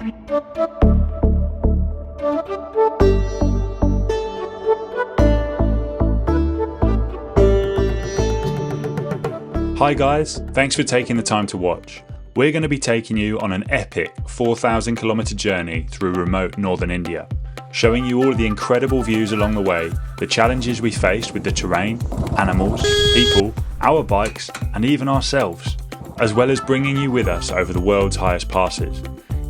Hi guys, thanks for taking the time to watch. We're going to be taking you on an epic 4,000 kilometre journey through remote northern India, showing you all of the incredible views along the way, the challenges we faced with the terrain, animals, people, our bikes and even ourselves, as well as bringing you with us over the world's highest passes.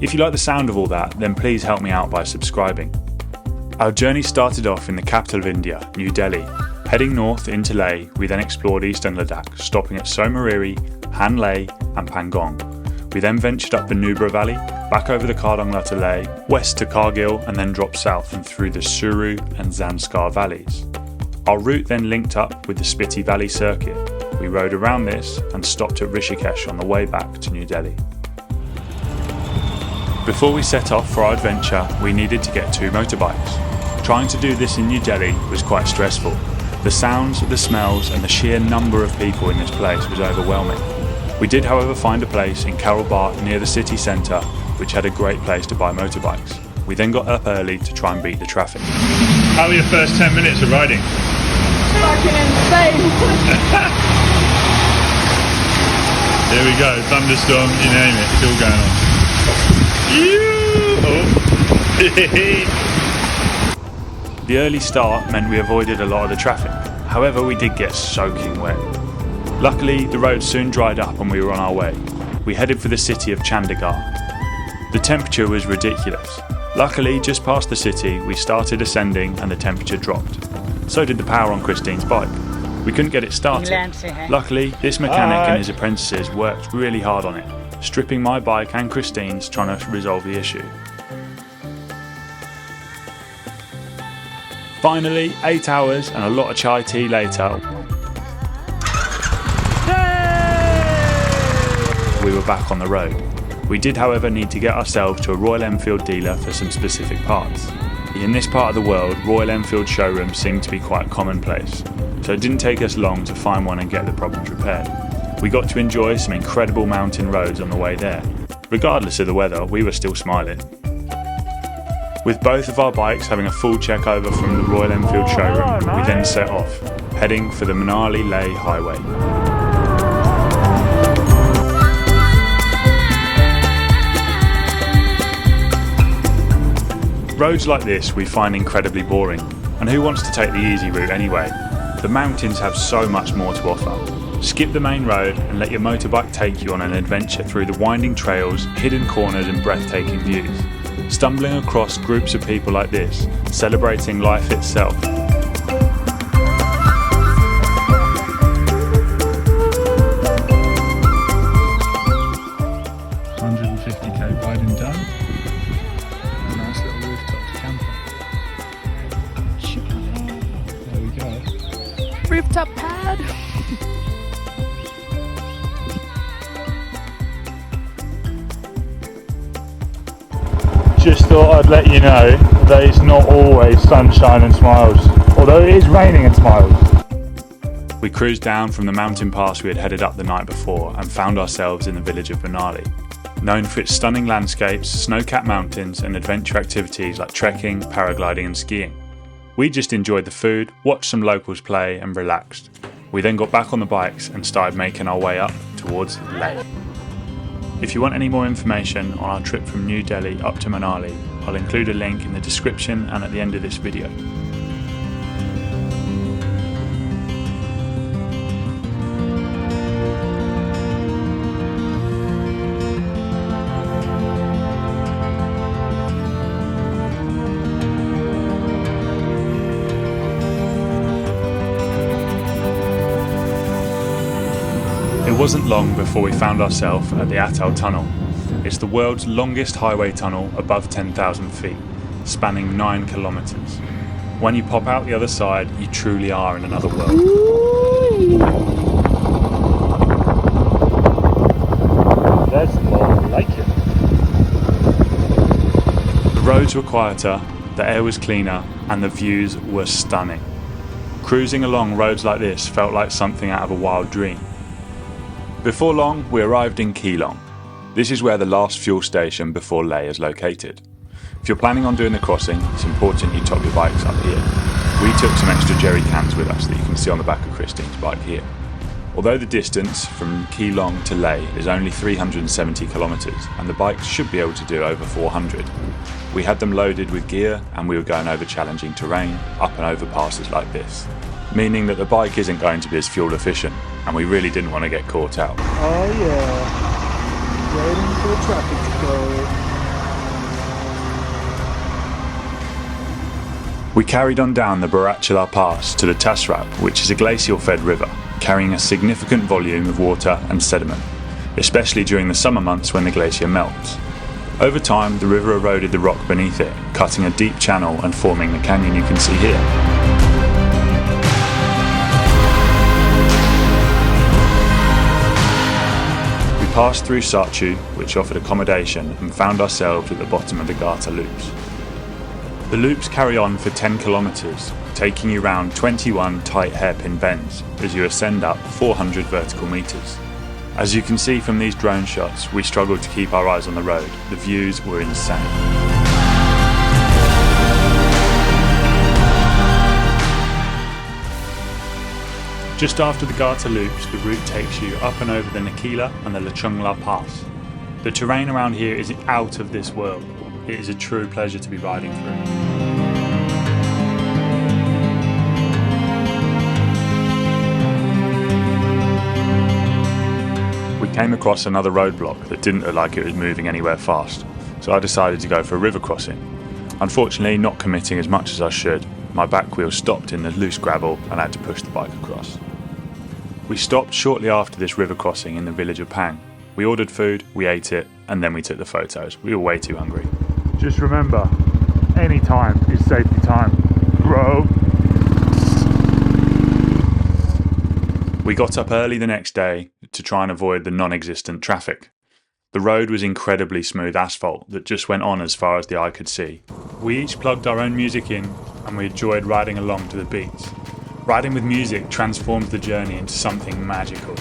If you like the sound of all that, then please help me out by subscribing. Our journey started off in the capital of India, New Delhi. Heading north into Leh, we then explored eastern Ladakh, stopping at Somariri, Hanley and Pangong. We then ventured up the Nubra Valley, back over the Kardangla to Leh, west to Kargil and then dropped south and through the Suru and Zanskar valleys. Our route then linked up with the Spiti Valley circuit. We rode around this and stopped at Rishikesh on the way back to New Delhi. Before we set off for our adventure, we needed to get 2 motorbikes. Trying to do this in New Delhi was quite stressful. The sounds, the smells and the sheer number of people in this place was overwhelming. We did however find a place in Carol Bagh near the city centre which had a great place to buy motorbikes. We then got up early to try and beat the traffic. How were your first 10 minutes of riding? Fucking insane! Here we go, thunderstorm, you name it, it's all going on. The early start meant we avoided a lot of the traffic, however we did get soaking wet. Luckily the road soon dried up and we were on our way. We headed for the city of Chandigarh. The temperature was ridiculous. Luckily just past the city we started ascending and the temperature dropped. So did the power on Christine's bike. We couldn't get it started. Luckily this mechanic and his apprentices worked really hard on it, stripping my bike and Christine's trying to resolve the issue. Finally, 8 hours and a lot of chai tea later, we were back on the road. We did however need to get ourselves to a Royal Enfield dealer for some specific parts. In this part of the world, Royal Enfield showrooms seem to be quite commonplace, so it didn't take us long to find one and get the problems repaired. We got to enjoy some incredible mountain roads on the way there. Regardless of the weather, we were still smiling. With both of our bikes having a full check over from the Royal Enfield showroom, we then set off, heading for the Manali-Leh highway. Roads like this we find incredibly boring, and who wants to take the easy route anyway? The mountains have so much more to offer. Skip the main road and let your motorbike take you on an adventure through the winding trails, hidden corners and breathtaking views. Stumbling across groups of people like this, celebrating life itself. 150k riding done. A nice little rooftop camper. There we go. Rooftop pad! Just thought I'd let you know that it's not always sunshine and smiles, although it is raining and smiles. We cruised down from the mountain pass we had headed up the night before and found ourselves in the village of Manali, known for its stunning landscapes, snow-capped mountains and adventure activities like trekking, paragliding and skiing. We just enjoyed the food, watched some locals play and relaxed. We then got back on the bikes and started making our way up towards Leh. If you want any more information on our trip from New Delhi up to Manali, I'll include a link in the description and at the end of this video. It wasn't long before we found ourselves at the Atal Tunnel. It's the world's longest highway tunnel above 10,000 feet, spanning 9 kilometres. When you pop out the other side, you truly are in another world. That's more like it. The roads were quieter, the air was cleaner, and the views were stunning. Cruising along roads like this felt like something out of a wild dream. Before long, we arrived in Keelong. This is where the last fuel station before Leh is located. If you're planning on doing the crossing, it's important you top your bikes up here. We took some extra jerry cans with us that you can see on the back of Christine's bike here. Although the distance from Keelong to Leh is only 370 kilometres and the bikes should be able to do over 400, we had them loaded with gear and we were going over challenging terrain, up and over passes like this, meaning that the bike isn't going to be as fuel efficient and we really didn't want to get caught out. Oh yeah, waiting for the traffic to go. We carried on down the Barachala Pass to the Tasrab, which is a glacial-fed river, carrying a significant volume of water and sediment, especially during the summer months when the glacier melts. Over time, the river eroded the rock beneath it, cutting a deep channel and forming the canyon you can see here. We passed through Sarchu, which offered accommodation, and found ourselves at the bottom of the Gata loops. The loops carry on for 10 kilometres, taking you round 21 tight hairpin bends as you ascend up 400 vertical metres. As you can see from these drone shots, we struggled to keep our eyes on the road. The views were insane. Just after the Gata loops, the route takes you up and over the Nakila and the Lachungla Pass. The terrain around here is out of this world. It is a true pleasure to be riding through. We came across another roadblock that didn't look like it was moving anywhere fast, so I decided to go for a river crossing. Unfortunately, not committing as much as I should, my back wheel stopped in the loose gravel and I had to push the bike across. We stopped shortly after this river crossing in the village of Pang. We ordered food, we ate it, and then we took the photos. We were way too hungry. Just remember, any time is safety time, bro. We got up early the next day to try and avoid the non-existent traffic. The road was incredibly smooth asphalt that just went on as far as the eye could see. We each plugged our own music in and we enjoyed riding along to the beats. Riding with music transformed the journey into something magical.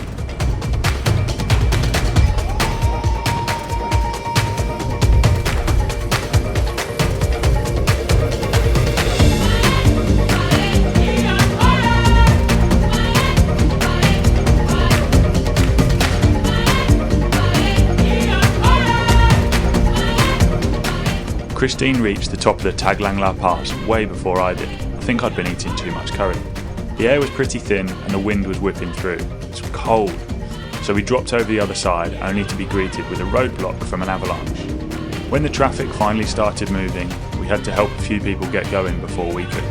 Christine reached the top of the Taglangla Pass way before I did. I think I'd been eating too much curry. The air was pretty thin and the wind was whipping through. It was cold, so we dropped over the other side only to be greeted with a roadblock from an avalanche. When the traffic finally started moving, we had to help a few people get going before we could.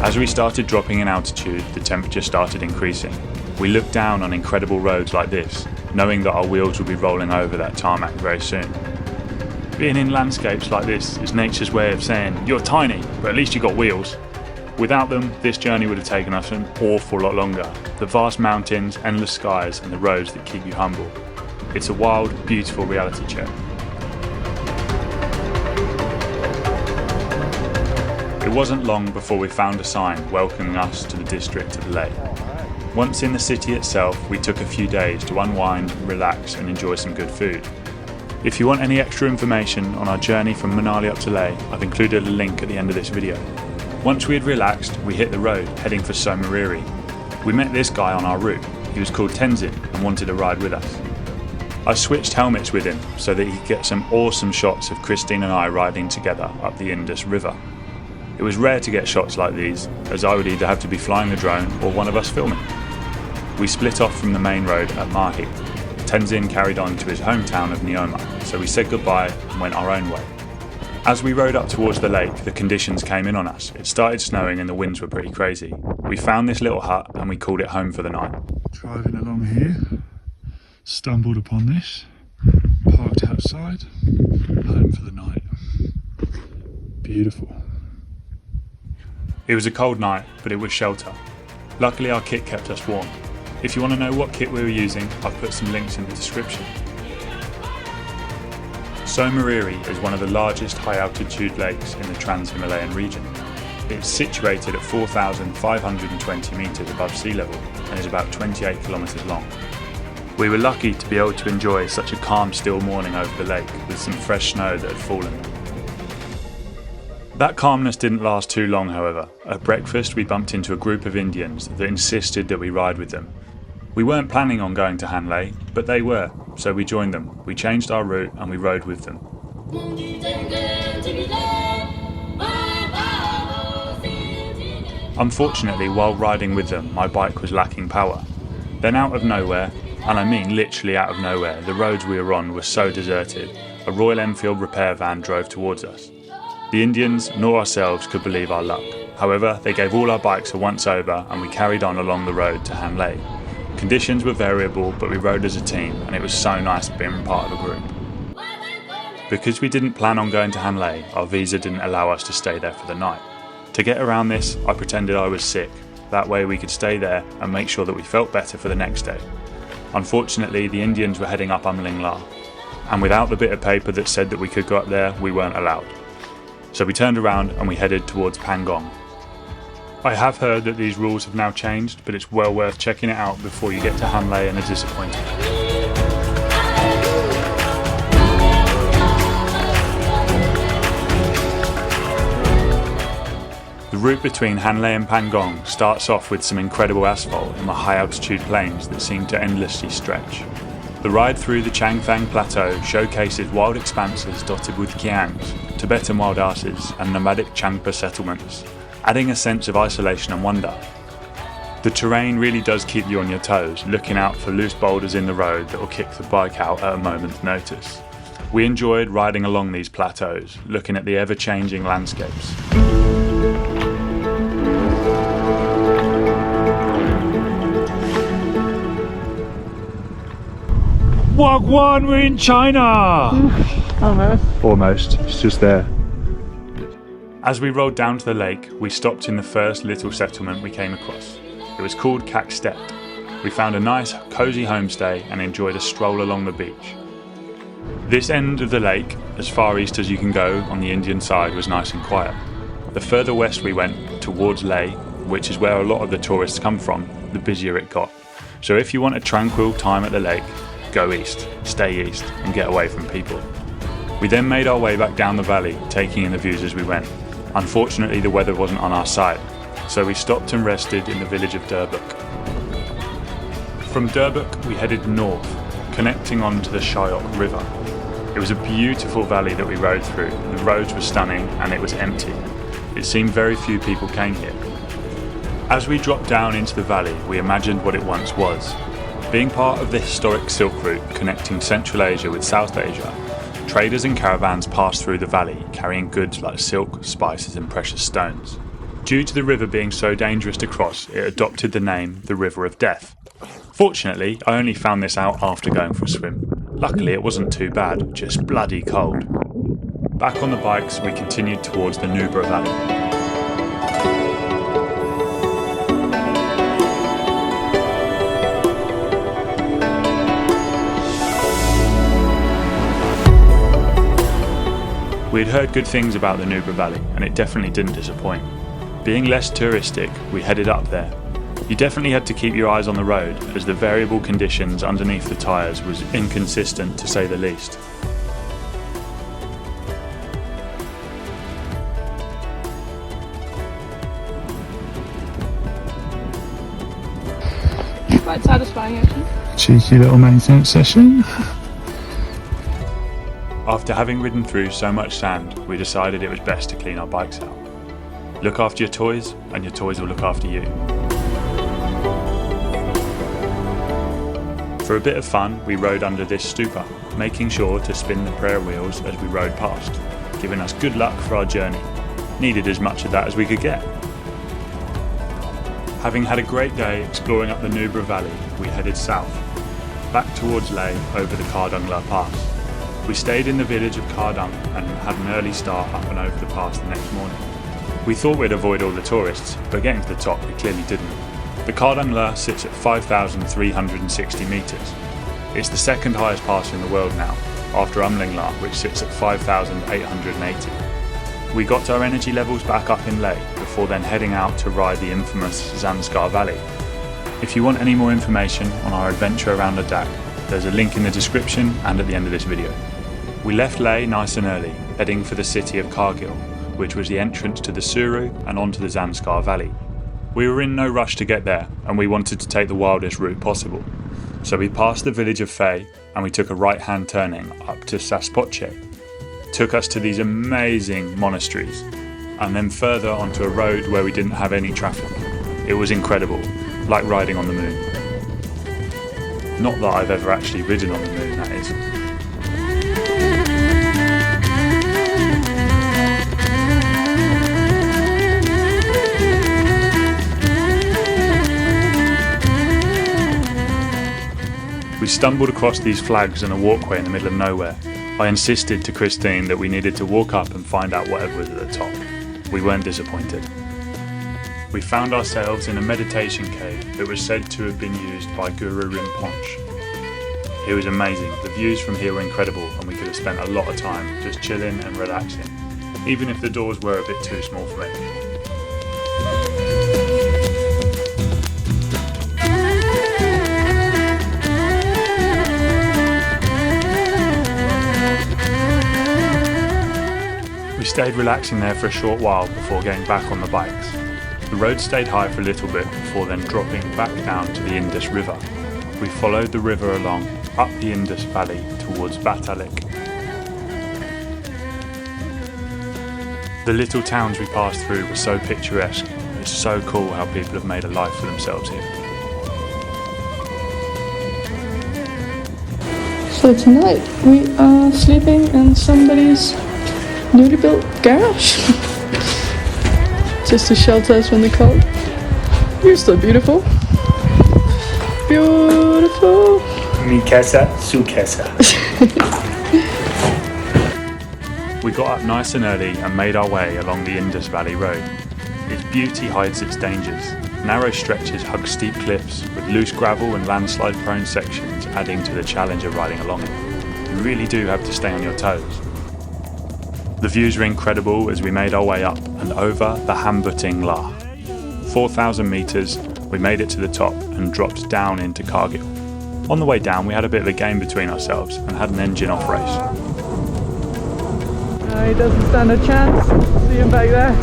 As we started dropping in altitude, the temperature started increasing. We looked down on incredible roads like this, knowing that our wheels would be rolling over that tarmac very soon. Being in landscapes like this is nature's way of saying, you're tiny, but at least you got wheels. Without them, this journey would have taken us an awful lot longer. The vast mountains, endless skies, and the roads that keep you humble. It's a wild, beautiful reality check. It wasn't long before we found a sign welcoming us to the district of Leh. Once in the city itself, we took a few days to unwind, relax and enjoy some good food. If you want any extra information on our journey from Manali up to Leh, I've included a link at the end of this video. Once we had relaxed, we hit the road, heading for Somariri. We met this guy on our route. He was called Tenzin and wanted to ride with us. I switched helmets with him so that he could get some awesome shots of Christine and I riding together up the Indus River. It was rare to get shots like these, as I would either have to be flying the drone or one of us filming. We split off from the main road at Mahi. Tenzin carried on to his hometown of Neoma, so we said goodbye and went our own way. As we rode up towards the lake, the conditions came in on us. It started snowing and the winds were pretty crazy. We found this little hut and we called it home for the night. Driving along here, stumbled upon this, parked outside, home for the night. Beautiful. It was a cold night, but it was shelter. Luckily our kit kept us warm. If you want to know what kit we were using, I've put some links in the description. Somariri is one of the largest high-altitude lakes in the Trans-Himalayan region. It's situated at 4,520 metres above sea level and is about 28 kilometres long. We were lucky to be able to enjoy such a calm, still morning over the lake with some fresh snow that had fallen. That calmness didn't last too long, however. At breakfast we bumped into a group of Indians that insisted that we ride with them. We weren't planning on going to Hanley, but they were, so we joined them. We changed our route and we rode with them. Unfortunately, while riding with them, my bike was lacking power. Then out of nowhere, and I mean literally out of nowhere, the roads we were on were so deserted, a Royal Enfield repair van drove towards us. The Indians nor ourselves could believe our luck. However, they gave all our bikes a once-over and we carried on along the road to Hanley. Conditions were variable, but we rode as a team and it was so nice being part of a group. Because we didn't plan on going to Hanley, our visa didn't allow us to stay there for the night. To get around this, I pretended I was sick. That way we could stay there and make sure that we felt better for the next day. Unfortunately, the Indians were heading up La, and without the bit of paper that said that we could go up there, we weren't allowed. So we turned around and we headed towards Pangong. I have heard that these rules have now changed, but it's well worth checking it out before you get to Hanley and are disappointed. The route between Hanley and Pangong starts off with some incredible asphalt in the high altitude plains that seem to endlessly stretch. The ride through the Changthang Plateau showcases wild expanses dotted with kiangs, Tibetan wild asses and nomadic Changpa settlements, adding a sense of isolation and wonder. The terrain really does keep you on your toes, looking out for loose boulders in the road that will kick the bike out at a moment's notice. We enjoyed riding along these plateaus, looking at the ever-changing landscapes. Wagwan, we're in China! Almost, it's just there. As we rode down to the lake, we stopped in the first little settlement we came across. It was called Kakstet. We found a nice, cosy homestay and enjoyed a stroll along the beach. This end of the lake, as far east as you can go on the Indian side, was nice and quiet. The further west we went, towards Leh, which is where a lot of the tourists come from, the busier it got. So if you want a tranquil time at the lake, go east, stay east, and get away from people. We then made our way back down the valley, taking in the views as we went. Unfortunately, the weather wasn't on our side, so we stopped and rested in the village of Durbuk. From Durbuk, we headed north, connecting on to the Shyok River. It was a beautiful valley that we rode through. The roads were stunning and it was empty. It seemed very few people came here. As we dropped down into the valley, we imagined what it once was. Being part of the historic Silk Route connecting Central Asia with South Asia, traders and caravans passed through the valley carrying goods like silk, spices and precious stones. Due to the river being so dangerous to cross, it adopted the name the River of Death. Fortunately, I only found this out after going for a swim. Luckily it wasn't too bad, just bloody cold. Back on the bikes, we continued towards the Nubra Valley. We had heard good things about the Nubra Valley, and it definitely didn't disappoint. Being less touristic, we headed up there. You definitely had to keep your eyes on the road, as the variable conditions underneath the tyres was inconsistent to say the least. Quite satisfying, actually. Cheeky little maintenance session. After having ridden through so much sand, we decided it was best to clean our bikes out. Look after your toys, and your toys will look after you. For a bit of fun, we rode under this stupa, making sure to spin the prayer wheels as we rode past, giving us good luck for our journey. Needed as much of that as we could get. Having had a great day exploring up the Nubra Valley, we headed south, back towards Leh over the Kardungla Pass. We stayed in the village of Kardung and had an early start up and over the pass the next morning. We thought we'd avoid all the tourists, but getting to the top we clearly didn't. The Kardungla sits at 5,360 metres. It's the second highest pass in the world now, after La, which sits at 5,880. We got our energy levels back up in Leh before then heading out to ride the infamous Zanskar Valley. If you want any more information on our adventure around Ladakh, there's a link in the description and at the end of this video. We left Leh nice and early, heading for the city of Kargil, which was the entrance to the Suru and onto the Zanskar Valley. We were in no rush to get there, and we wanted to take the wildest route possible. So we passed the village of Fay and we took a right-hand turning up to Saspotche. Took us to these amazing monasteries, and then further onto a road where we didn't have any traffic. It was incredible, like riding on the moon. Not that I've ever actually ridden on the moon, that is. We stumbled across these flags and a walkway in the middle of nowhere. I insisted to Christine that we needed to walk up and find out whatever was at the top. We weren't disappointed. We found ourselves in a meditation cave that was said to have been used by Guru Rinpoche. It was amazing. The views from here were incredible and we could have spent a lot of time just chilling and relaxing, even if the doors were a bit too small for me. We stayed relaxing there for a short while before getting back on the bikes. The road stayed high for a little bit before then dropping back down to the Indus River. We followed the river along, up the Indus Valley towards Batalik. The little towns we passed through were so picturesque. It's so cool how people have made a life for themselves here. So tonight we are sleeping in somebody's newly built garage. Just to shelter us from the cold. You're still beautiful. Beautiful. Mi casa, su casa. We got up nice and early and made our way along the Indus Valley Road. Its beauty hides its dangers. Narrow stretches hug steep cliffs with loose gravel and landslide prone sections adding to the challenge of riding along it. You really do have to stay on your toes. The views were incredible as we made our way up and over the Hambuting La. 4,000 metres, we made it to the top and dropped down into Kargil. On the way down we had a bit of a game between ourselves and had an engine off race. He doesn't stand a chance. See him back there.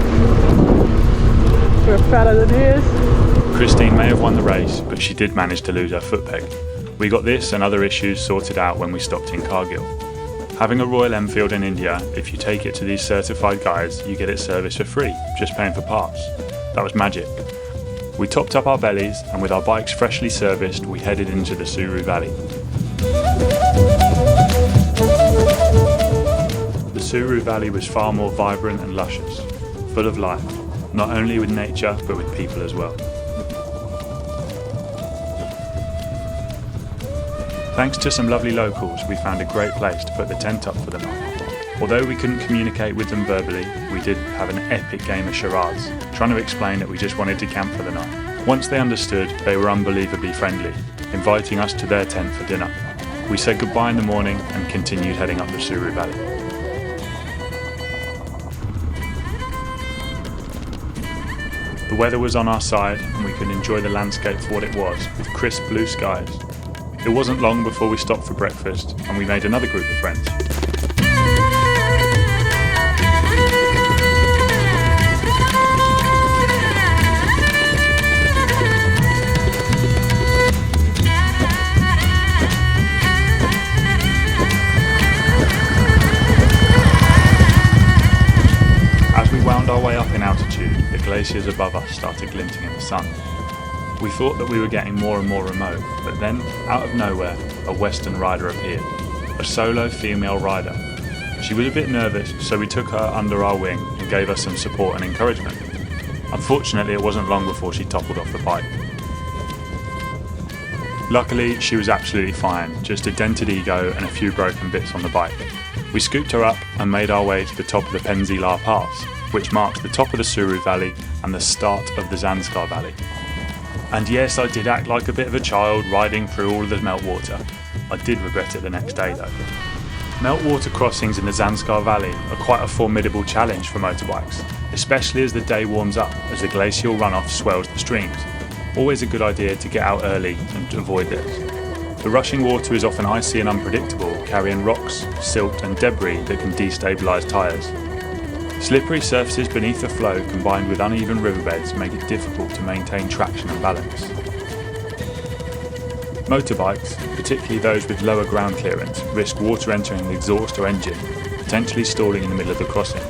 We're fatter than he is. Christine may have won the race, but she did manage to lose her foot peg. We got this and other issues sorted out when we stopped in Kargil. Having a Royal Enfield in India, if you take it to these certified guys, you get it serviced for free, just paying for parts. That was magic. We topped up our bellies, and with our bikes freshly serviced, we headed into the Suru Valley. The Suru Valley was far more vibrant and luscious, full of life, not only with nature, but with people as well. Thanks to some lovely locals, we found a great place to put the tent up for the night. Although we couldn't communicate with them verbally, we did have an epic game of charades, trying to explain that we just wanted to camp for the night. Once they understood, they were unbelievably friendly, inviting us to their tent for dinner. We said goodbye in the morning and continued heading up the Suru Valley. The weather was on our side and we could enjoy the landscape for what it was, with crisp blue skies. It wasn't long before we stopped for breakfast and we made another group of friends. As we wound our way up in altitude, the glaciers above us started glinting in the sun. We thought that we were getting more and more remote, but then, out of nowhere, a Western rider appeared. A solo female rider. She was a bit nervous, so we took her under our wing and gave her some support and encouragement. Unfortunately, it wasn't long before she toppled off the bike. Luckily, she was absolutely fine, just a dented ego and a few broken bits on the bike. We scooped her up and made our way to the top of the Penzila Pass, which marks the top of the Suru Valley and the start of the Zanskar Valley. And yes, I did act like a bit of a child riding through all of the meltwater. I did regret it the next day though. Meltwater crossings in the Zanskar Valley are quite a formidable challenge for motorbikes, especially as the day warms up as the glacial runoff swells the streams. Always a good idea to get out early and to avoid this. The rushing water is often icy and unpredictable, carrying rocks, silt and debris that can destabilise tyres. Slippery surfaces beneath the flow combined with uneven riverbeds make it difficult to maintain traction and balance. Motorbikes, particularly those with lower ground clearance, risk water entering the exhaust or engine, potentially stalling in the middle of the crossing.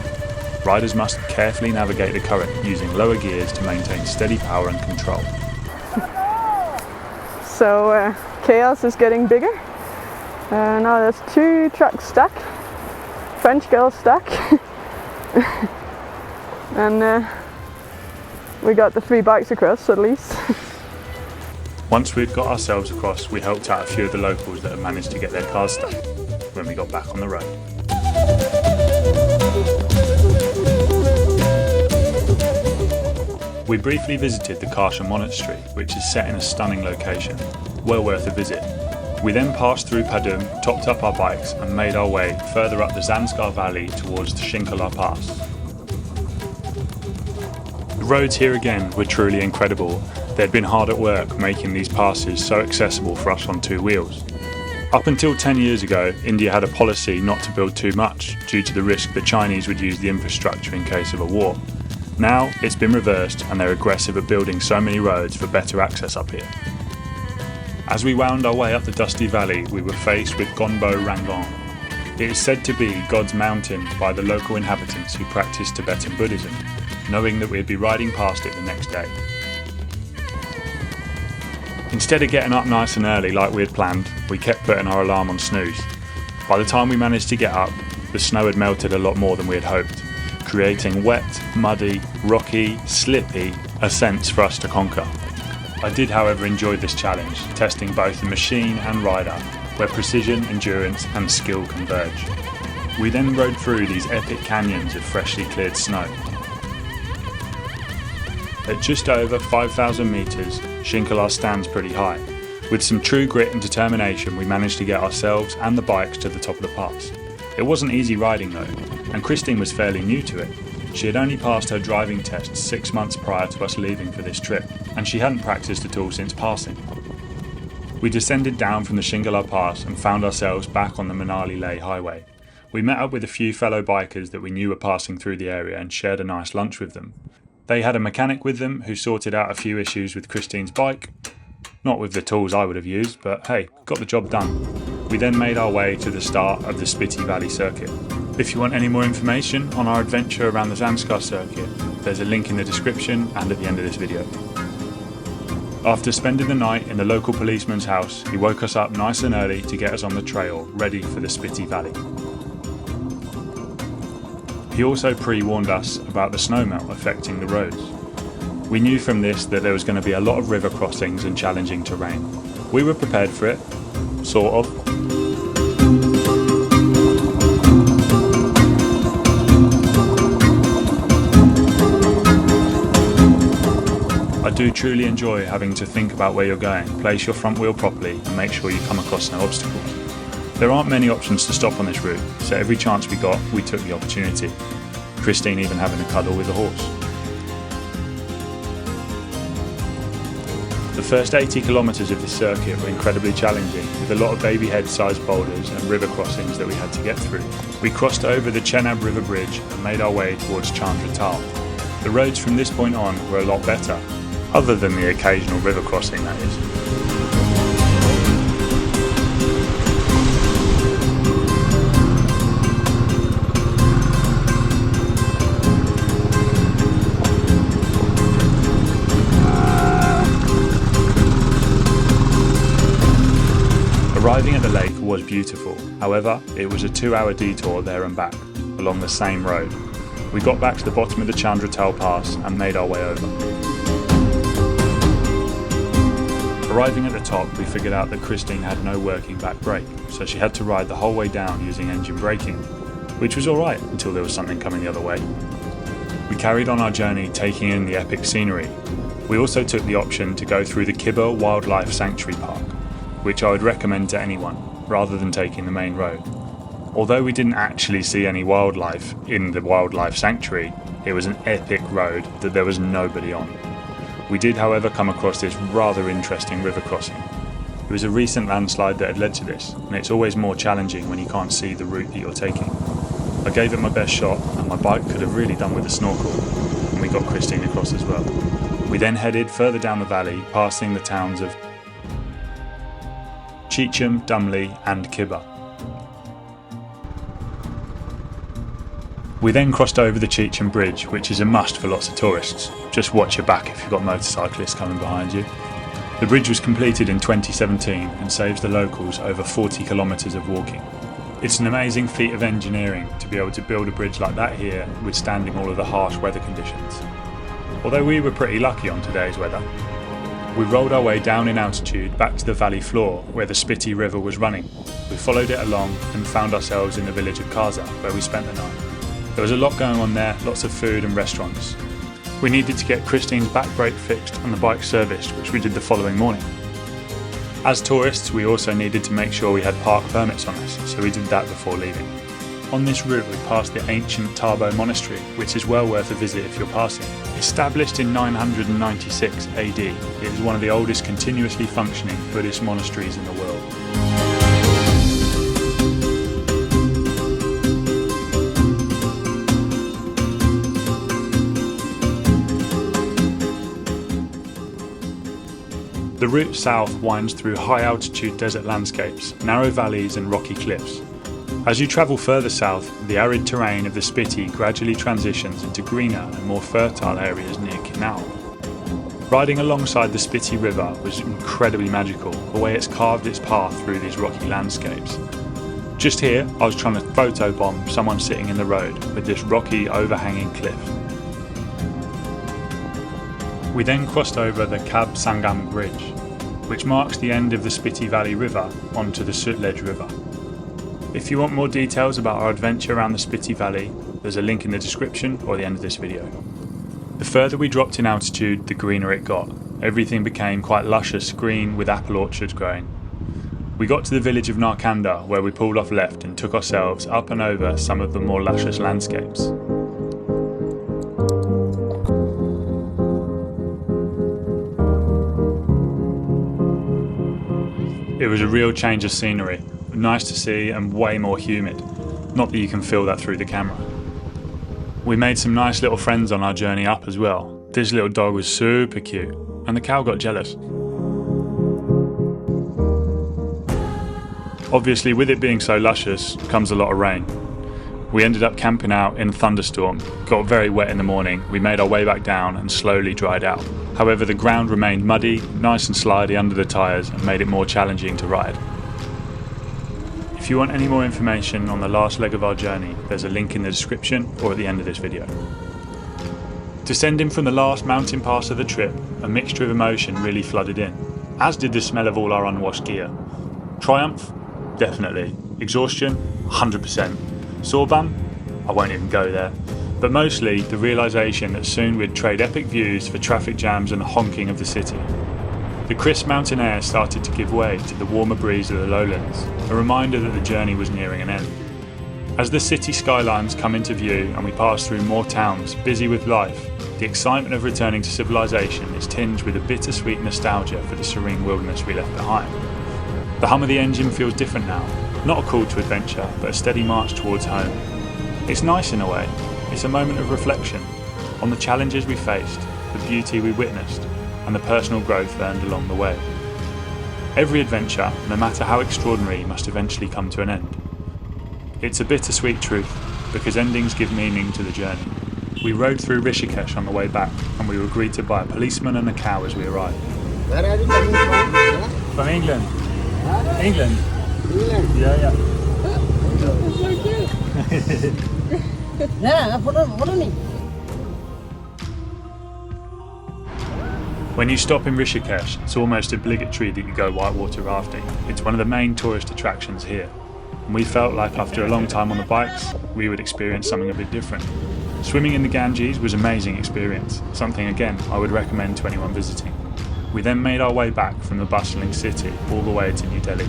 Riders must carefully navigate the current using lower gears to maintain steady power and control. So chaos is getting bigger. Now there's 2 trucks stuck, French girls stuck, and we got the 3 bikes across at least. Once we'd got ourselves across, we helped out a few of the locals that had managed to get their cars stuck when we got back on the road. We briefly visited the Karsha Monastery, which is set in a stunning location, well worth a visit. We then passed through Padum, topped up our bikes and made our way further up the Zanskar Valley towards the Shinkala Pass. The roads here again were truly incredible. They'd been hard at work making these passes so accessible for us on 2 wheels. Up until 10 years ago, India had a policy not to build too much due to the risk the Chinese would use the infrastructure in case of a war. Now it's been reversed and they're aggressive at building so many roads for better access up here. As we wound our way up the dusty valley, we were faced with Gonbo Rangon. It is said to be God's mountain by the local inhabitants who practice Tibetan Buddhism, knowing that we'd be riding past it the next day. Instead of getting up nice and early like we had planned, we kept putting our alarm on snooze. By the time we managed to get up, the snow had melted a lot more than we had hoped, creating wet, muddy, rocky, slippy ascents for us to conquer. I did, however, enjoy this challenge, testing both the machine and rider, where precision, endurance and skill converge. We then rode through these epic canyons of freshly cleared snow. At just over 5,000 metres, Shinkala stands pretty high. With some true grit and determination, we managed to get ourselves and the bikes to the top of the pass. It wasn't easy riding though, and Christine was fairly new to it. She had only passed her driving test 6 months prior to us leaving for this trip, and she hadn't practiced at all since passing. We descended down from the Shinkala Pass and found ourselves back on the Manali-Leh highway. We met up with a few fellow bikers that we knew were passing through the area and shared a nice lunch with them. They had a mechanic with them who sorted out a few issues with Christine's bike. Not with the tools I would have used, but hey, got the job done. We then made our way to the start of the Spiti Valley circuit. If you want any more information on our adventure around the Zanskar circuit, there's a link in the description and at the end of this video. After spending the night in the local policeman's house, he woke us up nice and early to get us on the trail, ready for the Spiti Valley. He also pre-warned us about the snowmelt affecting the roads. We knew from this that there was going to be a lot of river crossings and challenging terrain. We were prepared for it, sort of. I do truly enjoy having to think about where you're going, place your front wheel properly and make sure you come across no obstacles. There aren't many options to stop on this route, so every chance we got, we took the opportunity. Christine even having a cuddle with the horse. The first 80 kilometres of this circuit were incredibly challenging, with a lot of baby head-sized boulders and river crossings that we had to get through. We crossed over the Chenab River Bridge and made our way towards Chandra Tal. The roads from this point on were a lot better, other than the occasional river crossing, that is. Arriving at the lake was beautiful, however, it was a 2-hour detour there and back, along the same road. We got back to the bottom of the Chandra Tal Pass and made our way over. Arriving at the top, we figured out that Christine had no working back brake, so she had to ride the whole way down using engine braking, which was alright until there was something coming the other way. We carried on our journey taking in the epic scenery. We also took the option to go through the Kibber Wildlife Sanctuary Park, which I would recommend to anyone, rather than taking the main road. Although we didn't actually see any wildlife in the wildlife sanctuary, it was an epic road that there was nobody on. We did, however, come across this rather interesting river crossing. It was a recent landslide that had led to this, and it's always more challenging when you can't see the route that you're taking. I gave it my best shot, and my bike could have really done with a snorkel, and we got Christine across as well. We then headed further down the valley, passing the towns of Cheecham, Dumley and Kibba. We then crossed over the Cheecham Bridge, which is a must for lots of tourists. Just watch your back if you've got motorcyclists coming behind you. The bridge was completed in 2017 and saves the locals over 40 kilometres of walking. It's an amazing feat of engineering to be able to build a bridge like that here, withstanding all of the harsh weather conditions. Although we were pretty lucky on today's weather. We rolled our way down in altitude back to the valley floor where the Spiti River was running. We followed it along and found ourselves in the village of Kaza, where we spent the night. There was a lot going on there, lots of food and restaurants. We needed to get Christine's back brake fixed and the bike serviced, which we did the following morning. As tourists, we also needed to make sure we had park permits on us, so we did that before leaving. On this route we passed the ancient Tabo monastery, which is well worth a visit if you're passing. Established in 996 AD, it is one of the oldest continuously functioning Buddhist monasteries in the world. The route south winds through high-altitude desert landscapes, narrow valleys and rocky cliffs. As you travel further south, the arid terrain of the Spiti gradually transitions into greener and more fertile areas near Kinal. Riding alongside the Spiti River was incredibly magical, the way it's carved its path through these rocky landscapes. Just here, I was trying to photobomb someone sitting in the road with this rocky, overhanging cliff. We then crossed over the Kab Sangam Bridge, which marks the end of the Spiti Valley River onto the Sutlej River. If you want more details about our adventure around the Spiti Valley, there's a link in the description or the end of this video. The further we dropped in altitude, the greener it got. Everything became quite luscious green with apple orchards growing. We got to the village of Narkanda, where we pulled off left and took ourselves up and over some of the more luscious landscapes. It was a real change of scenery, nice to see and way more humid, not that you can feel that through the camera. We made some nice little friends on our journey up as well. This little dog was super cute and the cow got jealous. Obviously, with it being so luscious comes a lot of rain. We ended up camping out in a thunderstorm, got very wet in the morning, we made our way back down and slowly dried out. However, the ground remained muddy, nice and slidey under the tyres and made it more challenging to ride. If you want any more information on the last leg of our journey, there's a link in the description or at the end of this video. Descending from the last mountain pass of the trip, a mixture of emotion really flooded in, as did the smell of all our unwashed gear. Triumph? Definitely. Exhaustion? 100%. Sore bum? I won't even go there. But mostly the realisation that soon we'd trade epic views for traffic jams and the honking of the city. The crisp mountain air started to give way to the warmer breeze of the lowlands, a reminder that the journey was nearing an end. As the city skylines come into view and we pass through more towns busy with life, the excitement of returning to civilization is tinged with a bittersweet nostalgia for the serene wilderness we left behind. The hum of the engine feels different now, not a call to adventure, but a steady march towards home. It's nice in a way. It's a moment of reflection on the challenges we faced, the beauty we witnessed, and the personal growth earned along the way. Every adventure, no matter how extraordinary, must eventually come to an end. It's a bittersweet truth, because endings give meaning to the journey. We rode through Rishikesh on the way back, and we were greeted by a policeman and a cow as we arrived. Where are you coming from? Yeah? From England. England? England? Yeah. Yeah, follow me. When you stop in Rishikesh, it's almost obligatory that you go whitewater rafting. It's one of the main tourist attractions here. And we felt like after a long time on the bikes, we would experience something a bit different. Swimming in the Ganges was an amazing experience, something again I would recommend to anyone visiting. We then made our way back from the bustling city all the way to New Delhi.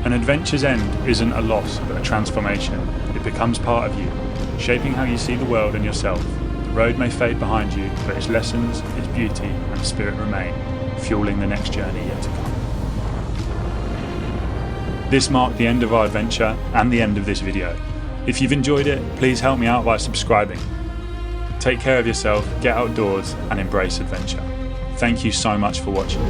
An adventure's end isn't a loss, but a transformation. It becomes part of you, shaping how you see the world and yourself. The road may fade behind you, but its lessons, its beauty and spirit remain, fueling the next journey yet to come. This marked the end of our adventure and the end of this video. If you've enjoyed it, please help me out by subscribing. Take care of yourself, get outdoors and embrace adventure. Thank you so much for watching.